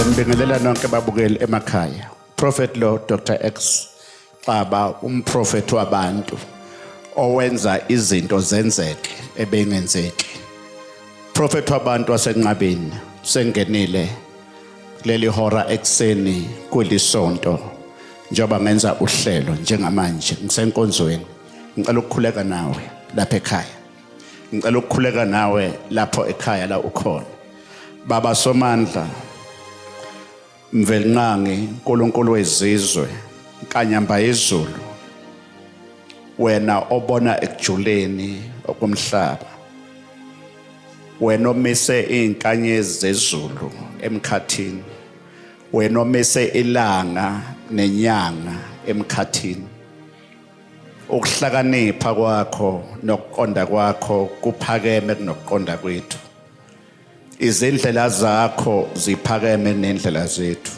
Ngibingelela nonke babukeli emakhaya. Prophet Law Dr. X Baba umprofeti wabantu owenza izinto zenzeke ebengenzeki. Prophet wabantu wasenqabeni sengenile kuleli hora ekseni kulisonto njoba ngenza uhlelo njengamanje ngisenkonzweni. Ngicela ukukhuleka nawe lapha ekhaya. Ngicela ukukhuleka nawe lapho ekhaya la ukhona. Baba Somandla Mvelinqangi uNkulunkulu wezizwe Nkanyamba yezulu wena obona ekujuleni okumhlaba wena omise izinkanyezi zezulu emkhathini wena omise ilanga nenyanga emkhathini ukuhlakanipha kwakho nokuqonda kwakho kuphakeme kunokuqonda kwethu izindlela zakho ziphakeme nendlela zethu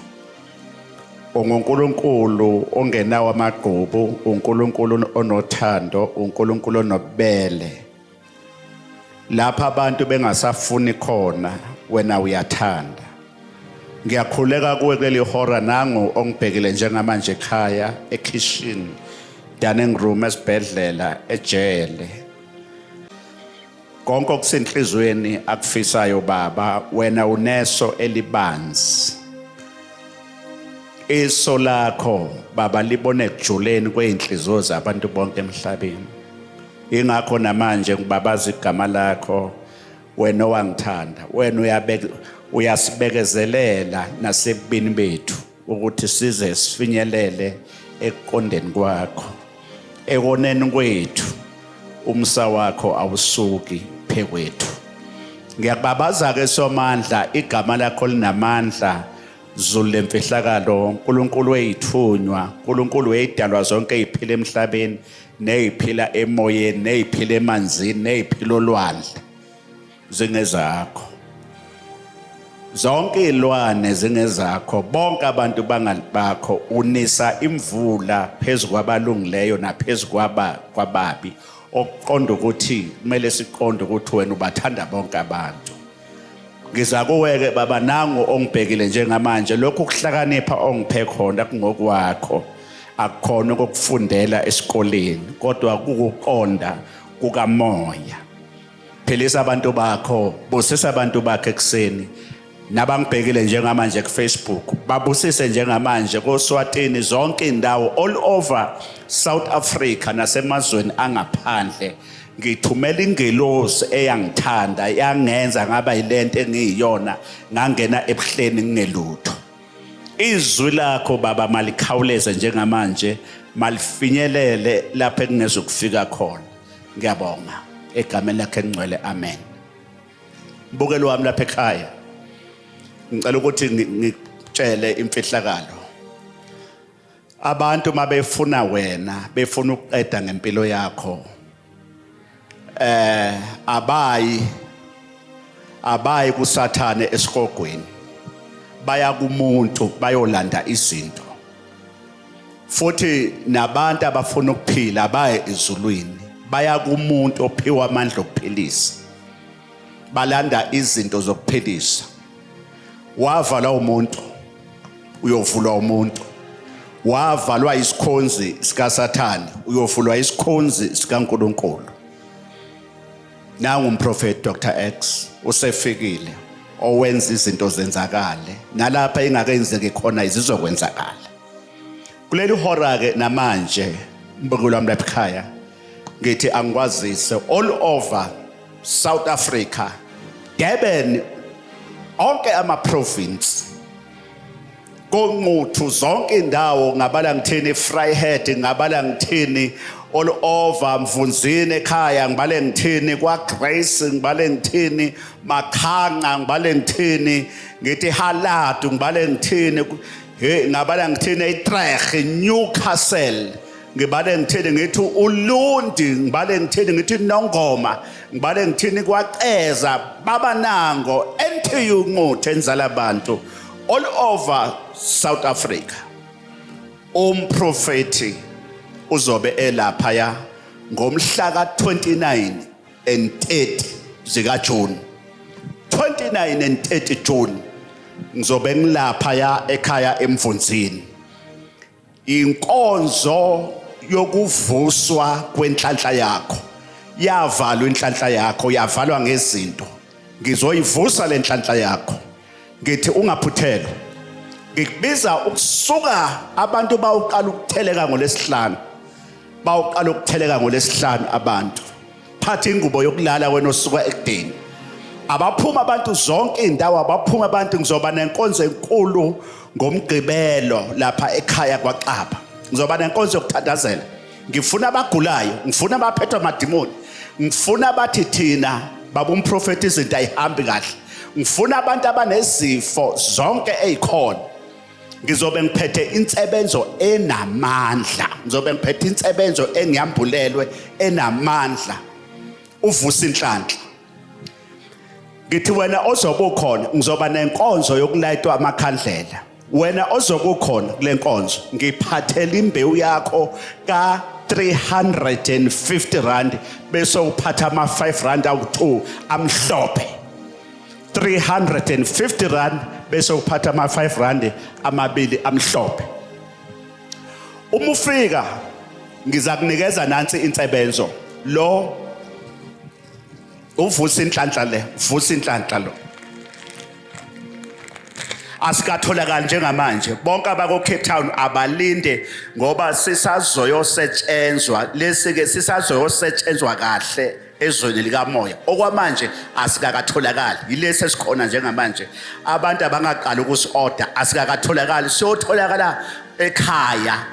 uNkulunkulu ongenawo amagqubu uNkulunkulu onothando uNkulunkulu onobele lapha abantu bengasafuni khona wena uyathanda ngiyakhuleka kuwe kuleli hora nangu ongibhekile njengamanje ekhaya ekitchen dining room esibhedlela ejele konke okusenhlizweni akufisayo baba wena uneso elibanzi iso lakho baba libone ekujuleni kweinhliziyo zabantu bonke emhlabeni ingakho namanje ngibabaza igama lakho wena owangithanda wena uyasibekezelela nasebini bethu ukuthi size sifinyelele ekuqondeni kwakho ekoneni kwethu umsa wakho awusuki phekwethu ngiyakubabaza ke Somandla igama lakho linamandla zulu lemfihlakalo uNkulunkulu weyithunywa uNkulunkulu weyidalwa zonke eziphila emhlabeni neziphila emoyeni neziphila emanzini neziphila olwandle zingezakho zonke izilwane zingezakho bonke abantu bakho unisa imvula phezulu kwabalungileyo naphezulu kwababi okuqonda ukuthi kumele siqonde ukuthi wena ubathanda bonke abantu ngiza kuweke baba nangu ongibhekile njengamanje lokho kuhlakanipha ongiphe khona kungokwakho akukhona ukufundela esikoleni kodwa ukuqonda kukamoya philisa abantu bakho busisa abantu bakhe ekseni nabangibhekile njengamanje kuFacebook babusise njengamanje koSwatini zonke indawo all over South Africa nasemazweni angaphandle ngithumela ingelosi eyangithanda yangenza ngaba yilento engiyiyona ngangena ebuhleni ngingelutho izwi lakho baba malikhawuleze njengamanje malifinyelele lapho ekungezukufika khona ngiyabonga egameni lakhe engcwele amen mbukelo wami lapha ekhaya ngicela ukuthi ngitshele imfihlakalo abantu mabefuna wena befuna ukuqeda ngempilo yakho abayi kuSathane esiqogweni baya kumuntu bayolanda izinto futhi nabantu abafuna ukuphila baye ezulwini baya kumuntu ophiwa amandla okuphilisa balanda izinto zokuphilisa wavala umuntu uyovulwa umuntu wavalwa isikhonzi sikaSathane uyovulwa isikhonzi sikaNkulunkulu nangu umprofeti Dr. X usefikile owenza izinto zenzakale nalapha ingakenzeki khona izizokwenzakala kuleli hora ke namanje mbukelo wami lapha ekhaya ngithi angikwazise all over South Africa Durban onke ama province konquthu zonke indawo ngabala ngithini Vryheid ngabala ngithini all over Mvunzini ekhaya ngibale ngithini kwaGrace ngibale ngithini Makhanga ngibale ngithini ngithi Haladu ngibale ngithini ngabala ngithini eTrege Newcastle ngibale ngithini ngithi uLundi ngibale ngithini ngithi Nongoma ngibale ngithini kwaCeza babanango NTU Nguthe enzala abantu all over South Africa umprofeti uzobe elapha ngomhla ka29 and 30 zika June 29 and 30 June ngizobe ngilapha ya ekhaya eMvunzini. Inkonzo yokuvuswa kwenhlanhla yakho. Yavalwa inhlanhla yakho, yavalwa ngezinto. Ngizoyivusa le nhlanhla yakho. Ngithi ungaphuthelwa. Ngikubiza ukusuka abantu bawuqala ukutheleka ngolesihlanu. Bawuqala ukutheleka ngolesihlanu abantu. Phatha ingubo yokulala wena osuka ekudeni. Abaphuma abantu zonke indawo, abaphuma abantu ngizoba nenkonzo enkulu ngomgqibelo lapha ekhaya kwaXaba. Ngizoba nenkonzo yokuthandazela. Ngifuna abagulayo, ngifuna abaphethwe amadimoni. Ngifuna abathi thina baba umprofeti izinto ayihambi kahle. Ngifuna abantu abanezifo zonke ezikhona. Ngizobe ngiphethe insebenzo enamandla. Ngizobe ngiphethe insebenzo engiyambulelwe enamandla. Uvusa inhlanhla. Ngithi wena ozobe ukhona ngizoba nenkonzo yokulayitwa amakhandlela. Wena ozobe ukhona kule nkonzo ngiphathela imbewu yakho ka 350 rand bese uphatha ama 5 rand awu2 amhlophe. 350 rand bese uphatha ama 5 rand amabili amhlophe. Uma ufika ngiza kunikeza nansi insebenzo lo uvusa inhlanhla le, vusa inhlanhla lo. Asikatholakala njengamanje. Bonke abako Cape Town abalinde ngoba sisazoyosetshenzwa. Lesi ke sisazoyosetshenzwa kahle ezweni likamoya. Okwamanje asikakatholakali. Yilesi esikhona njengamanje. Abantu abangaqala ukusi-order asikakatholakali. Siyotholakala ekhaya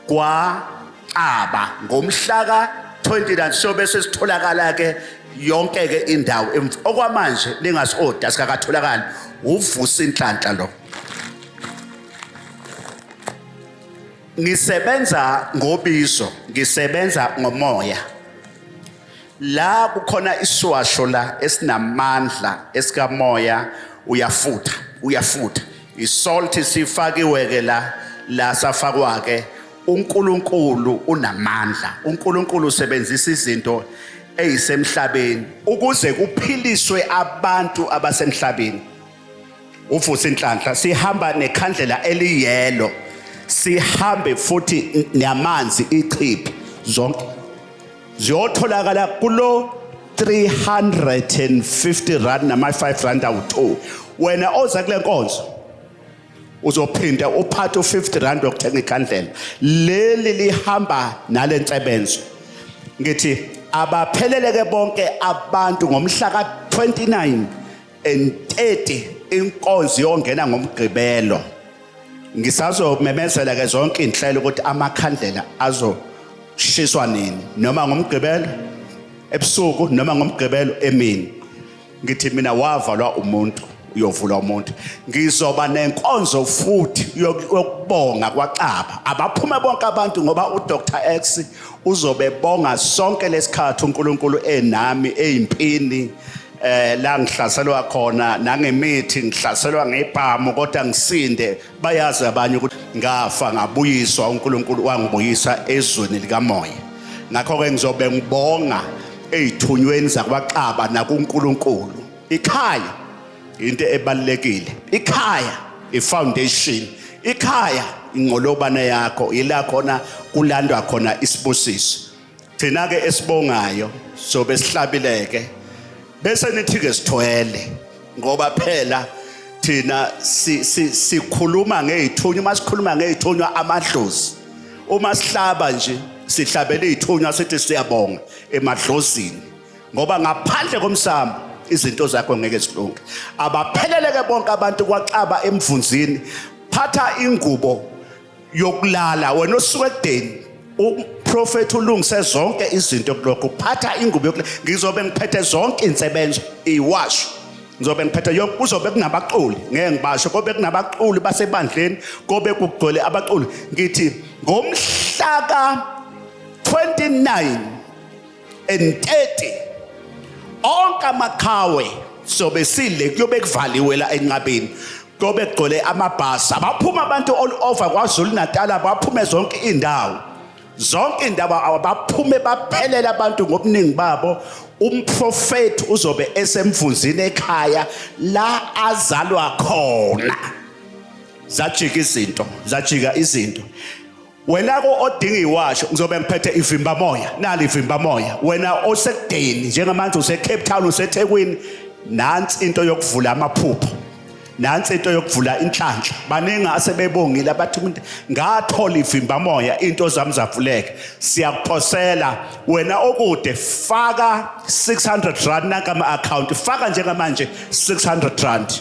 kwaXaba ngomhla ka 29 sobe sesitholakala ke yonke ke indawo. Okwamanje lingasi-order asikakatholakali. Uvusa inhlanhla lo. Ngisebenza ngobizo, ngisebenza ngomoya. La kukhona isiwasho la esinamandla esikamoya uyafutha, uyafutha. Isalt sifakiwe ke la safakwa ke uNkulunkulu unamandla. uNkulunkulu usebenzisa izinto ezisemhlabeni ukuze kuphiliswe abantu abasemhlabeni. Uvusa inhlanhla sihamba nekhandlela eliyelo. Sihambe futhi namanzi ichiphi zonke ziyotholakala kulo 350 rand nama 5 rand awu2. Wena oza kule nkonzo uzophinda uphathe u50 rand yokuthenga ikhandlela. Leli lihamba nalensebenzo. Ngithi abapheleleke bonke abantu ngomhla ka 29 and 30 inkonzo yongena ngomgqibelo. Ngisazomemezela ke zonke inhlelo ukuthi amakhandlela azoshiswa nini, noma ngomgqibelo ebusuku noma ngomgqibelo emini. Ngithi mina wavalwa umuntu uyovula umuntu. Ngizoba nenkonzo futhi yokubonga kwaXaba. Abaphuma bonke abantu ngoba uDr X uzobe bonga sonke lesikhathi uNkulunkulu enami eyimpini. La ngihlaselwa khona nangemithi ngihlaselwa ngebhamu kodwa ngisinde. Bayazi abanye ukuthi ngafa ngabuyiswa, uNkulunkulu wangibuyisa ezweni likamoya. Ngakho ke ngizobe ngibonga ezithunyweni zakwaXaba nakuNkulunkulu. Ikhaya into ebalekile. Ikhaya ifoundation. Ikhaya ingqolobana yakho ila khona kulandwa khona isibusiso. Thina ke esibongayo sobe sihlabileke bese nithi ke sithwele ngoba phela thina sikhuluma ngezithunywa. Masikhuluma ngezithunywa amadlozi, uma sihlaba nje sihlabele izithunywa sithi siyabonga emadlozini ngoba ngaphandle komsamo izinto zakho ngeke zilunge. Abapheleleke bonke abantu kwaXaba eMvunzini. Phatha ingubo yokulala wena osuka ekudeni. Uprofeti ulungise zonke izinto kulokho. Phatha ingubo yokulala. Ngizobe ngiphethe zonke insebenzo iwasho. Ngizobe ngiphethe yonke. Kuzobe kunabaquli ngeke ngibasho kobe kunabaquli basebandleni kobe kugcwele abaquli. Ngithi ngomhla ka 29 and 30 onke amakhawe sobe sile kuyobe kuvaliwe la enqabeni. Kobe kugcwele amabhasi. Abaphuma abantu all over KwaZulu Natal, abaphume zonke indawo. zonke indaba abaphume baphelela abantu ngobuningi babo umprofeti uzobe esemvunzini ekhaya la azalwa khona zajika izinto wena ko odinga iwasho ngizobe ngiphethe ivimba moya nali ivimba moya wena osekudeni njengamanje use Cape Town useThekwini nansi into yokuvula amaphupho nansi into yokuvula inhlanhla baningi asebebongile abathi umuntu ngathola ivimba moya into zami zavuleka siyakuphosela wena okude faka 600 rand nakama account faka njengamanje 600 rand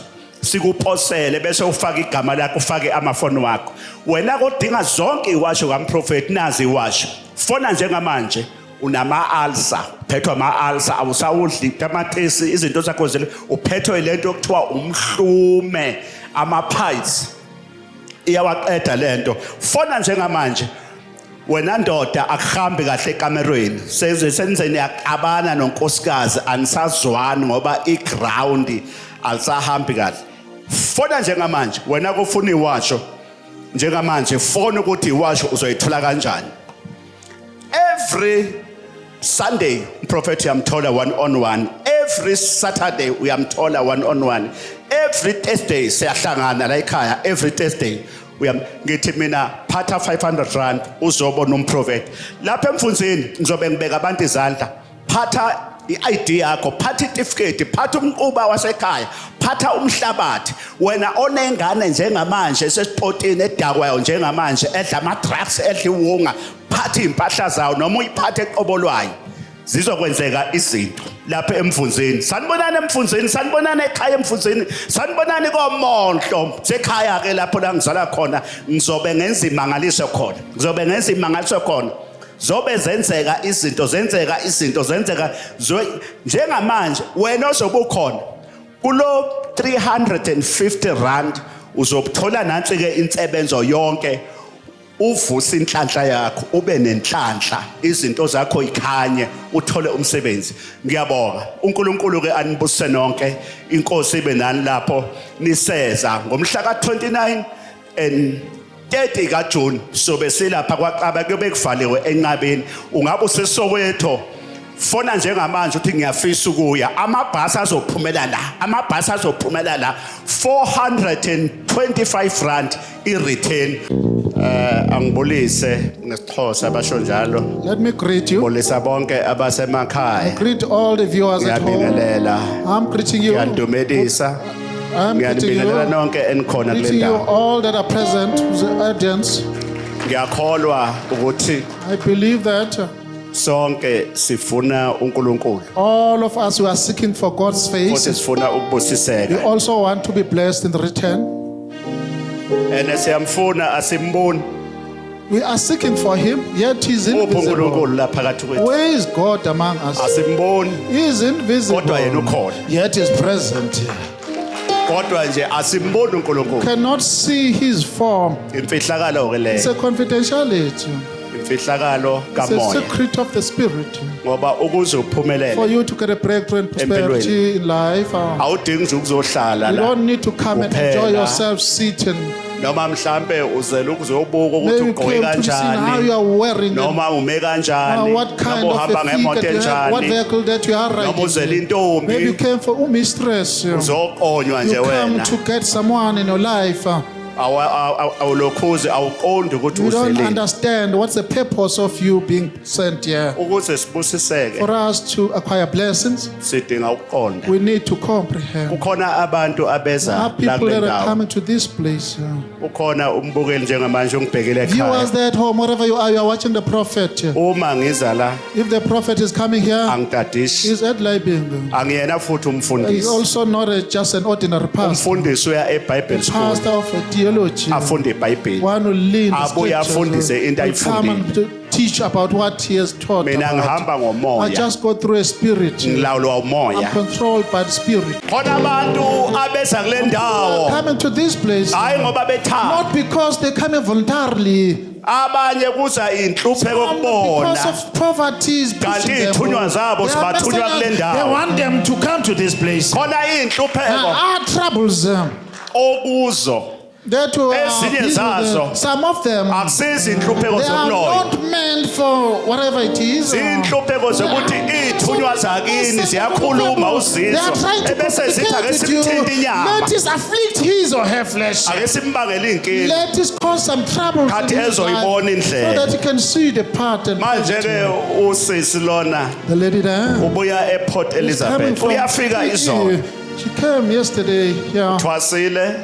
sikuphosele bese ufaka igama lakho ufake amafoni wakho wena kodinga zonke iwasho kaMprofeti nazi iwasho fona njengamanje unama ulcer phethwa ama ulcer awusawudli tamatisi izinto zakho zile uphethwe lento okuthiwa umhlume ama piles iyawaqeda lento fona njengamanje wena ndoda akuhambi kahle ekamerweni senzeni yakabana nonkosikazi anisazwani ngoba iground alisahambi kahle fona njengamanje wena kufuna iwasho njengamanje fona ukuthi iwasho uzoyithola kanjani every Sunday umprofeti uyamthola one on one every Saturday uyamthola one on one every Thursday siyahlangana la ekhaya every Thursday ngithi mina phatha 500 rand uzobona umprofeti lapha emfunzini ngizobe ngibeka abantu izandla phatha i-ID yakho phatha itifiketi phatha umquba wasekhaya phatha umhlabathi wena onengane njengamanje esesipotini edakwayo njengamanje edla ama drugs edla iwunga phatha impahla zawo noma uyiphathe eqobolwayo zizokwenzeka izinto lapha emfunzini sanibonana emfunzini sanibonana ekhaya emfunzini sanibonana komonhlo sekhaya ke lapho la ngizala khona ngizobe ngenza imangaliso khona ngizobe ngenza imangaliso khona zobe zenzeka izinto njengamanje wena ozobukhona kulo 350 rand uzobuthola nansi ke insebenzo yonke uvusa inhlanhla yakho ube nenhlanhla izinto zakho ikhanye uthole umsebenzi ngiyabonga uNkulunkulu ke anibusise nonke inkosi ibe nani lapho niseza ngomhla ka29 and 30 kaJune sobe silapha kwaQaba kuyobe kuvaliwe enqabeni ungabe useSoweto fona njengamanje uthi ngiyafisa ukuya amabhasi azophumela la 425 rand i-return angibulise ngesixhosa basho njalo Let me greet you. bolisa bonke abasemakhaya Greet all the viewers at home. ngiyabingelela I'm greeting you. ngiyandumedisa I'm greeting ngiyabingelela you. nonke enikhona kule Greeting you ndawo all that are present, the audience. ngiyakholwa ukuthi I believe that sonke sifuna uNkulunkulu all of us, we are seeking for God's futhi face. sifuna We ukubusiseka also want to be blessed in return. ene siyamfuna asimboni We are seeking for Him, yet He is uphi invisible. uNkulunkulu la phakathi kwethu Where is God among us? asimboni He is invisible, kodwa yena ukhona yet is present. kodwa nje asimboni uNkulunkulu Cannot see His form. imfihlakalo ke It's le a confidentiality. imfihlakalo It's a kamoya secret of the Spirit. ngoba ukuze For uphumelele you to get a breakthrough and prosperity in life, awudingi nje ukuzohlala you la don't need to come and Kuphela. enjoy yourself sitting. noma mhlambe uzela ukuzobuka ukuthi Maybe you ugqoke came to see how you kanjani are wearing and noma ume kanjani what kind noma of uhamba a ngemoto figure you have, what enjani vehicle that you are noma uzela riding. Maybe you intombi came for mistress. You uzoqonywa nje come wena to get someone in your life. awulokhuzi awuqondi ukuthi You don't uzeleni understand what's the purpose of you being sent here. ukuze sibusiseke For us to acquire blessings, sidinga ukuqonda we need to comprehend. kukhona abantu There abeza are la people kule that are ndawo coming to this place. ukhona umbukeli njengamanje ungibhekele Viewers ekhaya there at home, wherever you are watching the prophet. uma ngiza la If the prophet is coming here, angitadishi he's at Libing. angiyena futhi He's umfundisi also not just an ordinary pastor. umfundisi uya eBible school Pastor of theology. afunde iBhayibheli One who leans Abuye afundise into will come and to teach about what he has taught mina about. ngihamba I ngomoya just go through a spirit. ngilawulwa I'm umoya controlled by the spirit. khona abantu abeza kule ndawo Coming to this place, hayi ngoba bethanda not because they come in voluntarily, abanye kuza inhlupheko because kubona of poverty is pushing kanti them. ithunywa zabo They are sibathunywa kule messing up. They ndawo want them to come to this place. khona There inhlupheko are troubles. okuzo That Ezinye zazo some of them, akusizi inhlupheko they are zomlomo not meant for whatever it is. Zinhlupheko zokuthi ithunywa zakini ziyakhuluma They are uzizwa trying to ebese zithi ake communicate with simthinte you. inyama Let us afflict his or her flesh. ake simbangele inkinga Let us cause some trouble in khathi his life ezoyibona so indlela that he can see the part and manje fit ke to usisi lona the lady there. ubuya ePort Elizabeth uyafika izolo She came yesterday, yeah, thwasile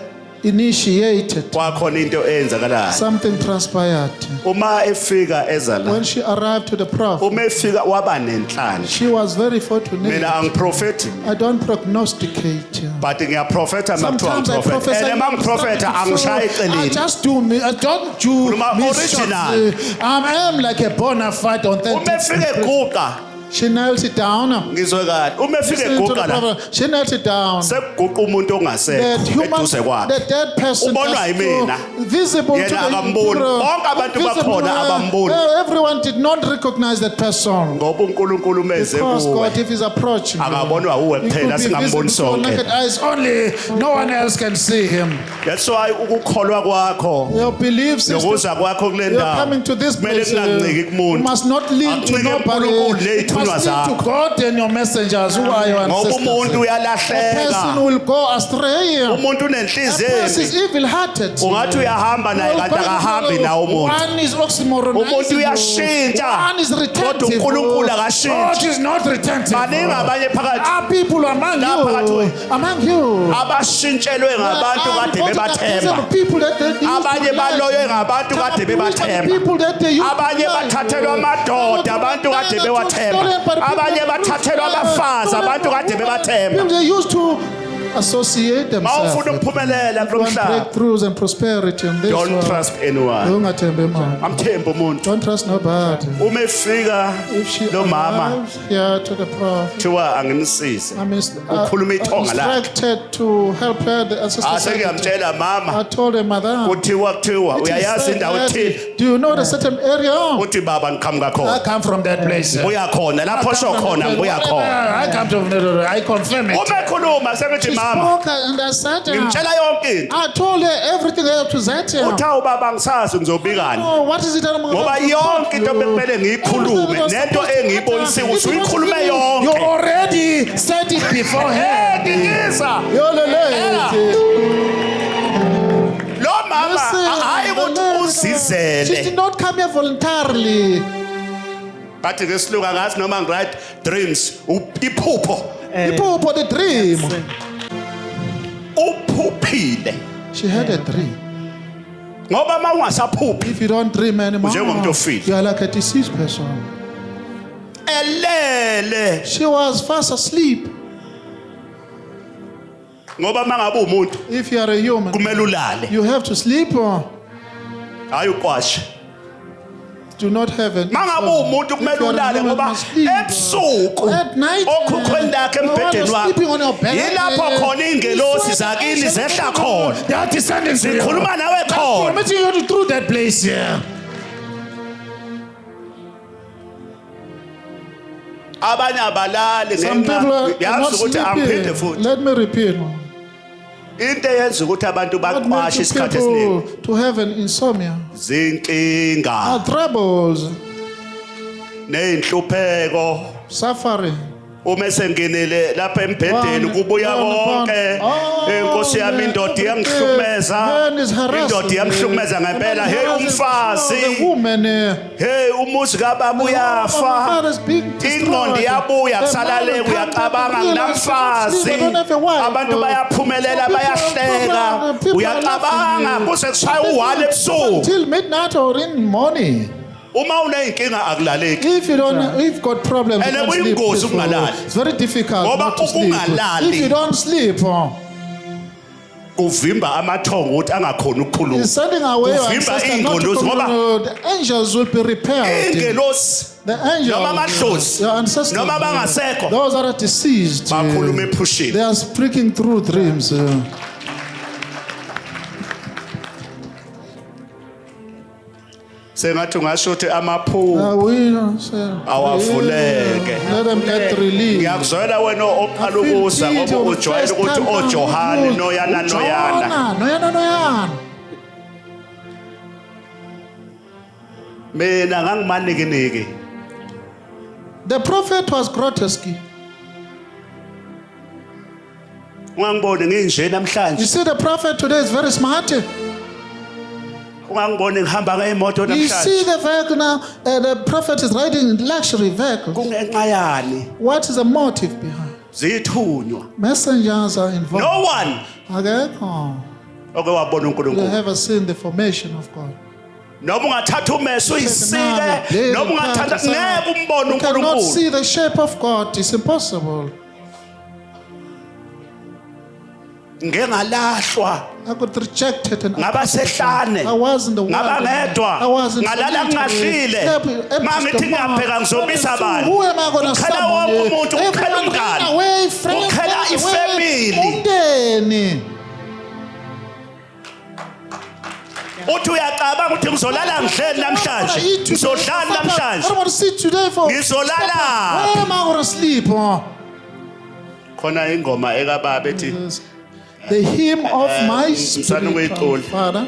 initiated. kwakhona into eyenzakalayo Something transpired. uma efika ezala When she arrived to the prophet, uma efika waba nenhlanhla she was very fortunate. mina angiprofethi I don't prognosticate. but ngiyaprofetha makuthiwa Sometimes I ngiprofetha prophesy. and mangiprofetha angishayi I eceleni just do me. I don't do Khuluma me original. I am like a bona fide uma authentic. efika eguqa She knelt it down. ngizwe kahle uma efika Listen to the eguqa la prophet. She knelt it down. sekuguqa umuntu The ongasekho human, eduze kwakhe the dead person, Ubonwa just yimina. visible to Yena the akamboni. Bonke abantu bakhona abamboni. Everyone did not recognize that person. ngoba uNkulunkulu meze Because kuwe God, if He's approaching you, akabonwa uwe He kuphela could be singamboni visible with naked sonke eyes only. No one else can see Him. that's why ukukholwa kwakho Your belief system. nokuza kwakho kule You're coming ndawo to this kumele place. kunganciki You kumuntu must not lean to Akuncike nobody. kuNkulunkulu You ney'thunywa must lean to zakho. God and your messengers who are your ngoba umuntu ancestors. A uyalahleka person will go astray. umuntu A unenhliziyo person embi is evil-hearted. ungathi uyahamba naye kanti akahambi nawo umuntu One is oxymoronizing umuntu you. uyashintsha One is kodwa retentive. uNkulunkulu God akashintshi is not retentive. baningi abanye phakathi Are people among Lapha phakathi you? wethu. Among you. abashintshelwe ngabantu kade bebathemba People that they used to abanye lie. baloywe ngabantu kade bebathemba People that they used to abanye lie. bathathelwa amadoda abantu kade bewathemba abanye bathathelwa abafazi abantu kade bebathemba People they used to associate themselves mawufuna with. ukuphumelela kulo Want mhlaba breakthroughs and prosperity in this don't world. trust anyone Ungathembi mama. amthemba umuntu Don't trust nobody. uma efika If she lo mama arrives here to the prophet, thiwa anginisize I'm Ukhuluma ithonga lakhe. instructed to help her the ancestor. asengiyamtshela mama I told her, Mother, kuthiwa it is uyayazi said indawo that- ethile do you know the certain area? uthi baba ngiqhamuka I khona come from that place. uya khona lapho sho khona ngibuya khona I come from I confirm it. uma ekhuluma sengithi She mama spoke and I said, ngimtshela yonke into I told her everything I have to say. uthi awu baba ngisazi ngizobikani Oh, what is it that I'm going ngoba yonke into bekumele ngiyikhulume nento engiyibonise ukuthi uyikhulume You yonke already said it beforehand. ngiza lo mama hayi ukuthi She uzizele did not come here voluntarily. bathi ngesilungu angazi noma ngiright dreams iphupho People for the dream. uphuphile She had a dream. ngoba uma ungasaphuphi If you don't dream anymore, Njengomuntu ofile. you are like a deceased person. elele She was fast asleep. ngoba mangabe umuntu If you are a human, kumele ulale you have to sleep or hayi uqwashe do not have it. mangabe umuntu kumele ulale ngoba ebusuku At night, okhukhweni lakhe you are embhedeni sleeping on your wakho bed. yilapho khona ingelosi zakini zehla khona They are descending to you. zikhuluma nawe khona Permitting you through that place here. abanye abalali Some people are not yazi ukuthi angiphinde sleeping. futhi Let me repeat. into eyenza ukuthi abantu What baqwashe makes isikhathi people esiningi to have an insomnia zinkinga are troubles, nezinhlupheko suffering. uma sengenele lapha embhedeni kubuya konke inkosi yami indoda iyangihlukumeza indoda iyamhlukumeza ngempela hey umfazi The woman, hey umuzi kababa uyafa ingqondo iyabuya kusalale uyacabanga nginamfazi abantu bayaphumelela bayahleka uyacabanga kuze kushaya u1 ebusuku till midnight or in the morning. uma uneyinkinga akulaleki If you don't, if got problems, you And don't we sleep go peaceful. ukungalali. It's very difficult Ngoba not to sleep. ukungalali. If you don't sleep, kuvimba amathongo ukuthi angakhona ukukhuluma it's sending away your Kuvimba ancestors not to iy'ngelosi come. ngoba- The angels will be repelled. ingelosi The angels, noma amadlozi your ancestors, noma bangasekho those that are deceased, bakhuluma ephushini they are speaking through dreams. sengathi ungasho ukuthi amaphupho Awavuleke. Let them get released. ngiyakuzwela wena oqala ukuza ngoba ujwayele ukuthi oJohani noyana noyana Noyana. mina ngangimanikiniki. The prophet was grotesque. Ungangiboni nginje You namhlanje. see, the prophet today is very smart. Ungangiboni ngihamba ngemoto You see namhlanje. the vehicle now, the prophet is riding in luxury vehicles. Kungenxa yani? What is the motive behind? Zithunywa. Messengers are involved. No one Akekho. oke wabona You uNkulunkulu. have seen the formation of God. Noma ungathatha umeso uyisike, noma ungathatha ngeke umbone You cannot uNkulunkulu. see the shape of God. It's impossible. Ngeke ngalahlwa. I got rejected and Ngabasehlane. I was in the world. Ngaba ngedwa. I was in Ngalala ngingadlile. Mangithi ngiyabheka ngizobisa abantu. Who am I going to Ukhela wonke umuntu, ukhela umngane. away, friends, Ukhela away, ifamily. umndeni. Uthi uyacabanga ukuthi ngizolala ngihleli namhlanje. Ngizodlala I don't namhlanje. want to sit today for. Ngizolala. Where am I going to sleep? Khona ingoma ekababa ethi The hymn of my Msana spirit, wetoli. Father.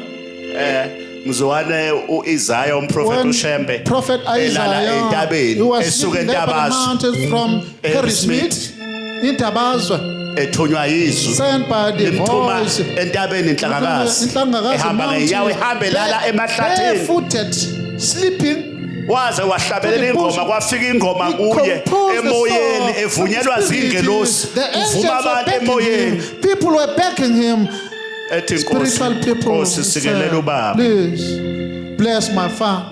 mzwane uIsaiah umprofeti When uShembe Prophet elala Isaiah, entabeni he was esuka living there by the entabazwe mountains from Harrismith. Harrismith, in Tabazwe, ethunywa yizwi sent by the limthuma voice. entabeni inhlangakazi Inhlangakazi ehamba ngeyawo ehambe lala emahlathini barefooted, sleeping. waze wahlabelela ingoma kwafika ingoma He kuye composed the emoyeni song. evunyelwa zingelosi The angels uvuma were abantu backing emoyeni him. People were backing him. ethi Spiritual people. Nkosi sikelela said, ubaba Please bless my father.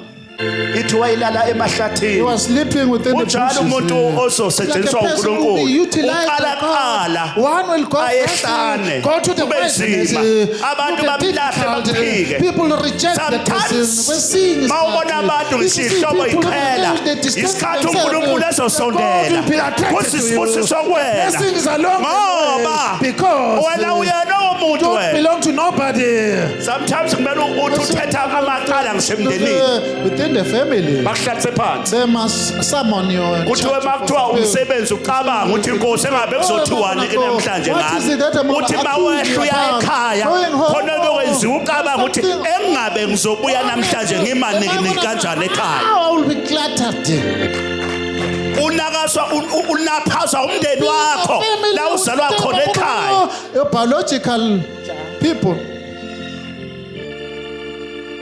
ithi wayilala He emahlathini was sleeping within the unjalo umuntu bushes. ozosetshenziswa Like a person who will be uNkulunkulu utilized by uqala God. One will go ayehlane, first, go to the kube wilderness, nzima. Abantu look at bamlahle, difficult, baphike. people reject the person. When seeing is mawubona abantu ngisihlobo iqhela isikhathi uNkulunkulu ezosondela kuthi sibusiswa kuwena Blessings along ngoba the way, because wena uyena omuntu don't wena belong to nobody. sometimes kumele uthi uthetha amaqala ngisemndenini Within the family, bakuhlalise phansi they must summon you. and kuthiwe charge you for makuthiwa spirit. umsebenzi ucabanga ukuthi inkosi engabe kuzothiwani ke namhlanje What is it that ngani I'm uthi accusing mawehla you uya about? ekhaya Going home. khona bekwenziwa ucabanga ukuthi Something- engabe ngizobuya namhlanje ngimaniki kanjani ekhaya How I will be cluttered. unakazwa unaphazwa umndeni wakho la uzalwa khona ekhaya Your biological people.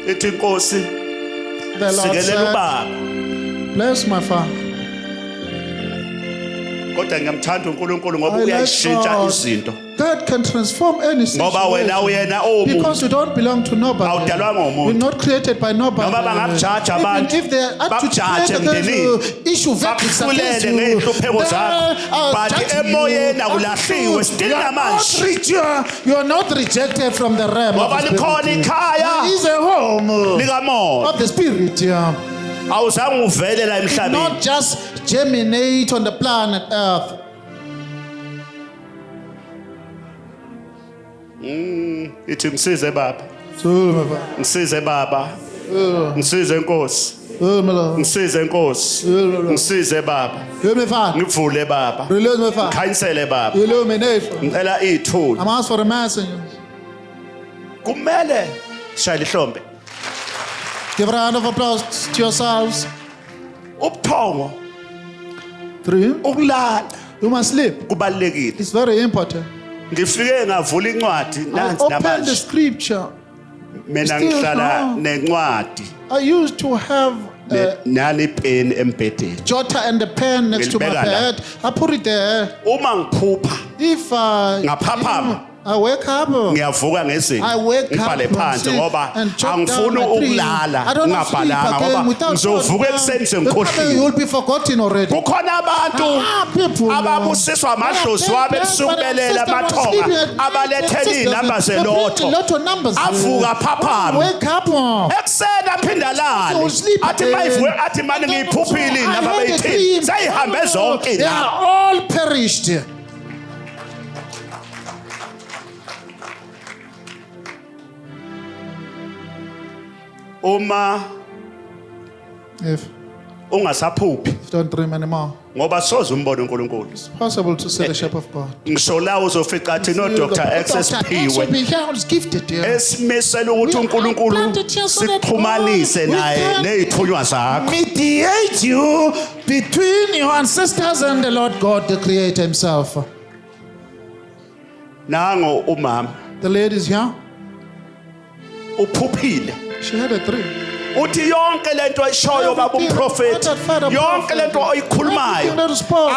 ithi inkosi The Lord sikelela said, ubaba bless my father. kodwa ngiyamthanda uNkulunkulu ngoba I like uyayishintsha God. izinto God can transform any ngoba wena situation. uyena omuntu Because you don't belong to nobody. Awudalwanga umuntu. You're not created by nobody. Noma bangakujaja Even abantu, if they are bakujaje emndenini, issue verdicts against bakuhlulele you, ngey'nhlupheko zakho but emoyeni awulahliwe still namanje You are not rejected from the realm of ngoba the likhona spirit. ikhaya There is a home likamoya of the spirit. awuzange uvele la emhlabeni Not just germinate on the planet Earth. ithi ngisize baba So, my father. ngisize baba ngisize inkosi My Lord. ngisize inkosi ngisize baba Hear me, Father. ngivule baba Release me, Father. khanyisele baba Illumination. ngicela ithuli I'm asked for a message. kumele shayela ihlombe Give a round of applause to yourselves. ubuthongo 3. ukulala You must sleep. kubalekile It's very important. ngifike ngavula incwadi I nansi opened the namanje scripture. mina still ngihlala wrong. nencwadi I used to have a nali pen embedeni jotter and a pen next to my Ngilibeka la. bed. I put it there. uma ngiphupha If Ngaphaphama. I wake up, ngiyavuka ngezinto I wake up ngibhale phansi sleep ngoba and jot angifuni down my dream. ukulala I don't want to sleep ngingabhalanga again ngoba without ngizovuka jotting ekuseni down. Probably sengikhohliwe you'll be forgotten already. kukhona abantu People ababusiswa amadlozi wabo ebusukubelela amathonga abalethela iy'namba zelotho avuka phaphame Wake up. ekuseni aphinde alale You'll sleep athi again. mayivuke athi mani ngiyiphuphile I iy'namba had a beyithini dream. seyihambe zonke They la are all perished. uma If ungasaphuphi Don't dream anymore. ngoba soze umbone uNkulunkulu. It's possible to see the shape of God. Ngisho la uzofica athi no Dr. Access Phiwe was gifted here. esimisela ukuthi uNkulunkulu sixhumanise naye nezithunywa zakho. Mediate you between your ancestors and the Lord God, the Creator Himself. Nango umama The lady is here. uphuphile. She had a dream. Uthi yonke lento ayishoyo baba umprofeti yonke lento oyikhulumayo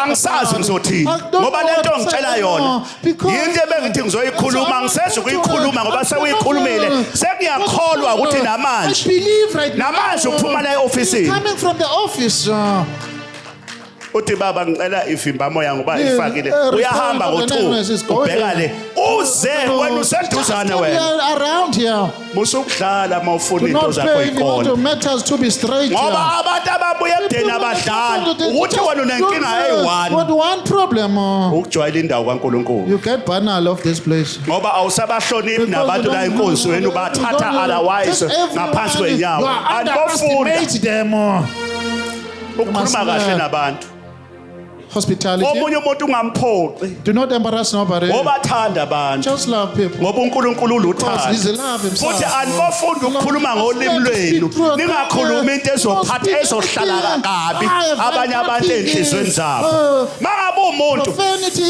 angisazi ngizothini ngoba lento ngitshela yona yinto ebengithi ngizoyikhuluma ngiseze ukuyikhuluma ngoba sewuyikhulumile sekuyakholwa ukuthi namanje Believe right now. namanje uphuma la eofisini Coming from the office. uthi baba ngicela ivimba moya ngoba ifakile uyahamba ngo2 ubheka le uze wena useduzane We wena are around here. musukudlala mawufuna Do into not zakho pay if you want ikhona to matters to be straight here. ngoba abantu ababuye ekudeni abadlali ukuthi wena unenkinga eyi1 What one problem? ukujwayela indawo kaNkulunkulu You get banal of this place. ngoba awusabahloniphi nabantu la inkonzo wenu bathatha otherwise ngaphansi kwenyawo andofunda Underestimate them. ukukhuluma kahle nabantu Hospitality. omunye umuntu ungamphoqi Do not embarrass nobody. ngoba athanda abantu Just love people. ngoba uNkulunkulu Because He's uthanda love Himself. futhi anibofunda ukukhuluma ngolimi lwenu ningakhulumi into ezophatha ezohlala kabi abanye abantu enhlizweni zabo mangabe umuntu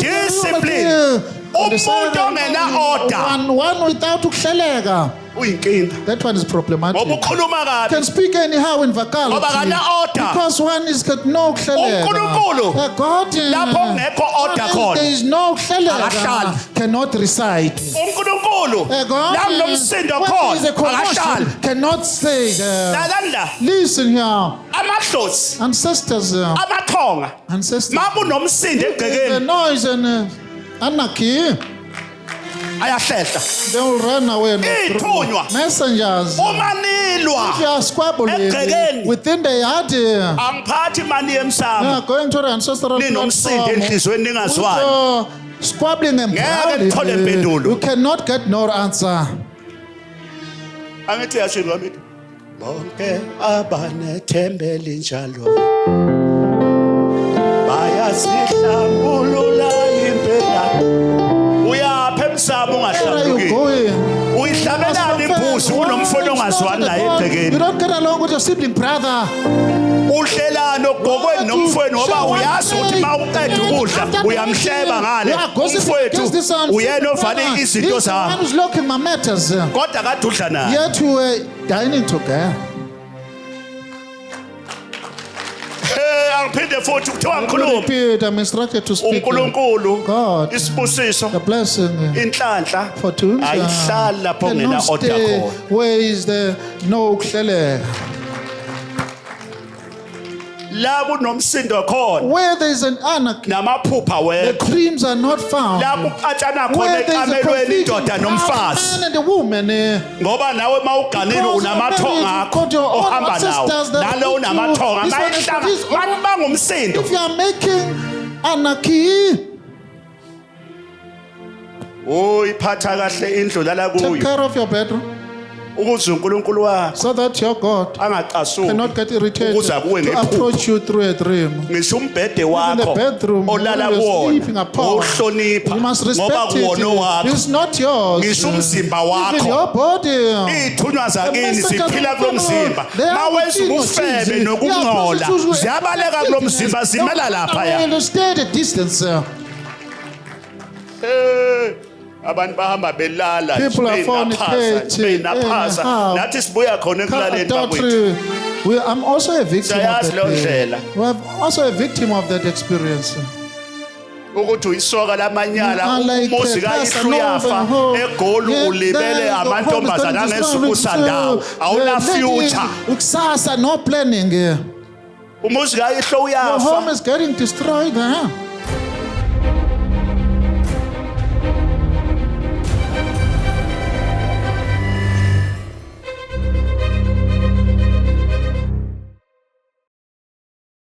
discipline umuntu ongena order One without ukuhleleka. uyinkinga That one is problematic. ngoba ukhuluma kabi Can speak anyhow in vocality. Ngoba kana order. Because one is got no kuhleleka. uNkulunkulu God. lapho kungekho order khona There is no kuhleleka. Akahlali. Cannot recite. uNkulunkulu God. la kunomsindo When there is a khona akahlali commotion, cannot say. lalela Listen here. amadlozi Ancestors. amathonga Ancestors. makunomsindo The egcekeni noise and anarchy. ayahlehla They will run away. Ithunywa. Messengers. uma nilwa If you are squabbling Egcekeni. within the yard, you angiphathi mani emsamo are going to the ancestral ninomsindo platform. enhlizweni ningazwani So, squabbling and Ngeke nithole prowling, impendulo. you cannot get no answer. angithi yashini wami bonke abanethembele njalo bayasihlambulula impela uyapha emsamo Where are you ungahlambuluki going? uyihlabelana imbuzi kunomfana ongazwani naye You ebhekeni don't get along with your sibling brother. uhlelano ogqokweni nomfweni ngoba uyazi ukuthi ma uqeda ukudla uyamhleba ngale umfowethu uyena ovale izinto He's the one zakho who's looking my matters. kodwa kade udla naye Yet we were dining together. angiphinde futhi kuthiwa I ngikhuluma repeat, I'm instructed to speak. uNkulunkulu God, isibusiso the blessing. inhlanhla Fortune ayihlali lapho kungena cannot order stay khona where is the no kuhleleka. la kunomsindo khona Where there is an anarchy, namaphupha the wekho dreams are not found. la kuqatshana khona Where there is a ekamelweni confusion indoda between the nomfazi man and the woman, ngoba nawe mawuganile Because unamathonga you're akho married, you've got your own ohamba nawo ancestors that nalo put you- unamathonga this one is mayihlanga for this, bantu bangumsindo if you are making anarchy, iphatha kahle indlu lala take kuyo care of your bedroom ukuze uNkulunkulu wakho so that your God angacasuki cannot get irritated ukuze kuwe to ngephupho approach you through a dream. ngisho umbhede In the wakho bedroom, olala when you're sleeping kuwona apart, uhlonipha you must ngoba respect kuwona it. wakho It's not yours. ngisho umzimba Even wakho your body. izithunywa zakini messengers ziphila of kulo the mzimba Lord, they are mawenza within your ubufebe season. nokungcola They are prostitutes. ziyabaleka kulo mzimba zimela lapha ya You stay at a distance. abantu bahamba belala People are fornicating naphaza anyhow. nathi sibuya khona ekulaleni bakwethu Adultery. I'm also a victim of Siyayazi leyo that. ndlela. I'm also a victim of that experience. ukuthi uyisoka lamanyala Unlike umuzi kayihlu yafa egoli ulibele amantombazana angesuku sandawo awuna future Ukusasa no planning. umuzi kayihlo Your home uyafa is getting destroyed.